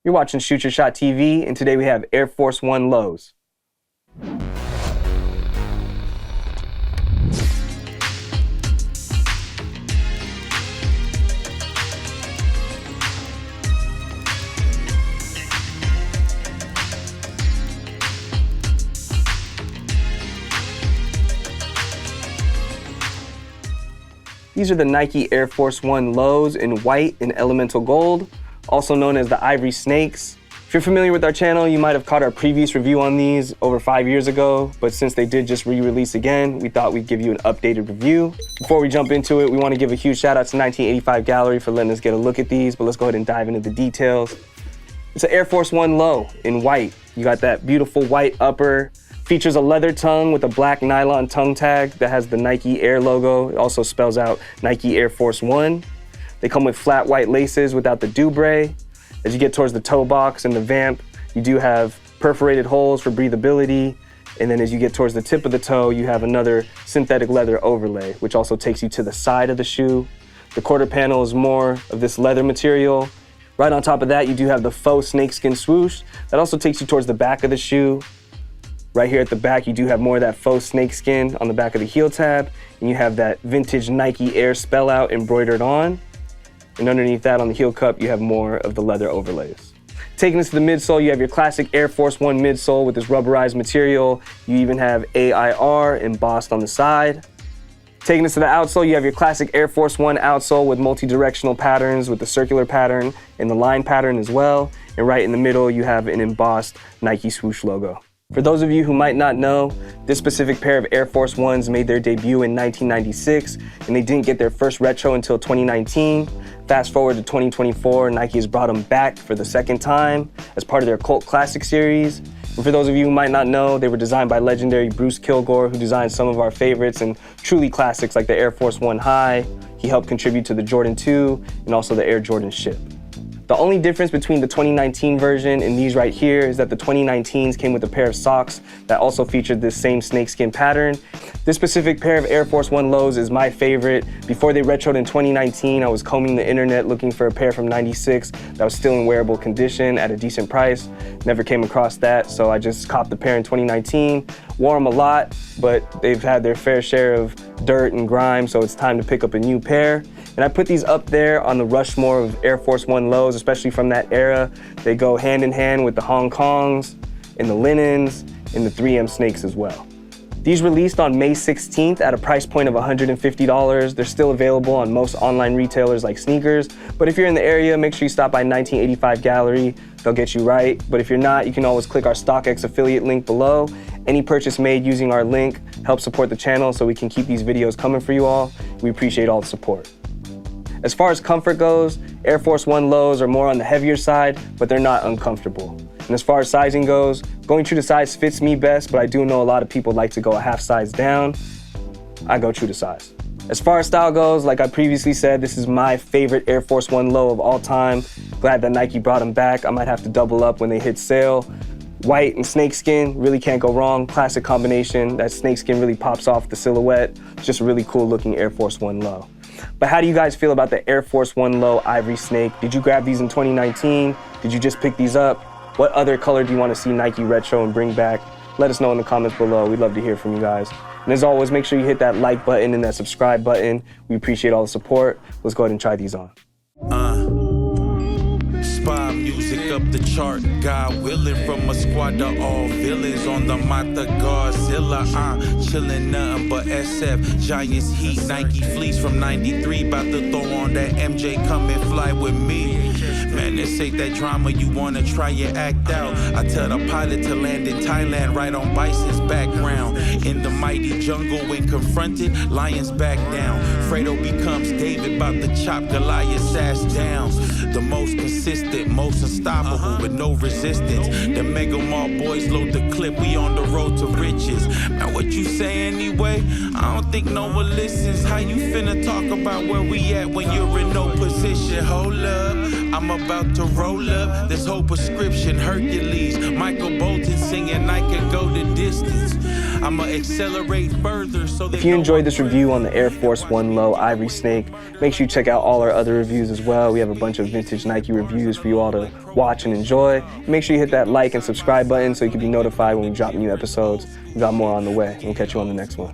You're watching Shoot Your Shot TV, and today we have Air Force One lows. These are the Nike Air Force One lows in white and elemental gold, also known as the Ivory Snakes. If you're familiar with our channel, you might have caught our previous review on these over 5 years ago, but since they did just re-release again, we thought we'd give you an updated review. Before we jump into it, we want to give a huge shout out to 1985 Gallery for letting us get a look at these, but let's go ahead and dive into the details. It's an Air Force One low in white. You got that beautiful white upper. Features a leather tongue with a black nylon tongue tag that has the Nike Air logo. It also spells out Nike Air Force One. They come with flat white laces without the doubre. As you get towards the toe box and the vamp, you do have perforated holes for breathability. And then as you get towards the tip of the toe, you have another synthetic leather overlay, which also takes you to the side of the shoe. The quarter panel is more of this leather material. Right on top of that, you do have the faux snakeskin swoosh. That also takes you towards the back of the shoe. Right here at the back, you do have more of that faux snakeskin on the back of the heel tab, and you have that vintage Nike Air spell out embroidered on. And underneath that on the heel cup, you have more of the leather overlays. Taking us to the midsole, you have your classic Air Force One midsole with this rubberized material. You even have AIR embossed on the side. Taking us to the outsole, you have your classic Air Force One outsole with multi-directional patterns with the circular pattern and the line pattern as well. And right in the middle, you have an embossed Nike swoosh logo. For those of you who might not know, this specific pair of Air Force Ones made their debut in 1996, and they didn't get their first retro until 2019. Fast forward to 2024, Nike has brought them back for the second time as part of their Cult Classic series. And for those of you who might not know, they were designed by legendary Bruce Kilgore, who designed some of our favorites and truly classics like the Air Force One High. He helped contribute to the Jordan 2 and also the Air Jordan Ship. The only difference between the 2019 version and these right here is that the 2019s came with a pair of socks that also featured this same snakeskin pattern. This specific pair of Air Force One lows is my favorite. Before they retroed in 2019, I was combing the internet looking for a pair from 96 that was still in wearable condition at a decent price. Never came across that, so I just copped the pair in 2019. Wore them a lot, but they've had their fair share of dirt and grime, so it's time to pick up a new pair. And I put these up there on the Rushmore of Air Force One lows, especially from that era. They go hand in hand with the Hong Kongs and the Linens and the 3M Snakes as well. These released on May 16th at a price point of $150. They're still available on most online retailers like Sneakers, but if you're in the area, make sure you stop by 1985 Gallery. They'll get you right. But if you're not, you can always click our StockX affiliate link below. Any purchase made using our link helps support the channel so we can keep these videos coming for you all. We appreciate all the support. As far as comfort goes, Air Force One lows are more on the heavier side, but they're not uncomfortable. And as far as sizing goes, going true to size fits me best, but I do know a lot of people like to go a half size down. I go true to size. As far as style goes, like I previously said, this is my favorite Air Force One low of all time. Glad that Nike brought them back. I might have to double up when they hit sale. White and snakeskin, really can't go wrong. Classic combination. That snakeskin really pops off the silhouette. It's just a really cool looking Air Force One low. But how do you guys feel about the Air Force One low Ivory Snake? Did you grab these in 2019? Did you just pick these up? What other color do you want to see Nike retro and bring back? Let us know in the comments below. We'd love to hear from you guys. And as always, make sure you hit that like button and that subscribe button. We appreciate all the support. Let's go ahead and try these on. Spy music up the chart, God willing, from a squad to all villains on the Mata Godzilla. Chillin' nothing but SF, Giants heat, Nike fleece from 93, about to throw on that MJ, come and fly with me. Man, this ain't that drama, you wanna try your act out. I tell the pilot to land in Thailand, right on Bison's background. In the mighty jungle, when confronted, lions back down. Fredo becomes David, about to chop Goliath's ass down. The most consistent, most unstoppable, with no resistance. The Mega Mall boys load the clip, we on the road to riches. Now what you say anyway? I don't think no one listens. How you finna talk about where we at when you're in no position? Hold up, I'm about to roll up this whole prescription. Hercules, Michael Bolton singing I can go the distance. I'ma accelerate further so that if you enjoyed this review on the Air Force One low Ivory Snake, make sure you check out all our other reviews as well. We have a bunch of vintage Nike reviews for you all to walk watch and enjoy. Make sure you hit that like and subscribe button so you can be notified when we drop new episodes. We got more on the way. We'll catch you on the next one.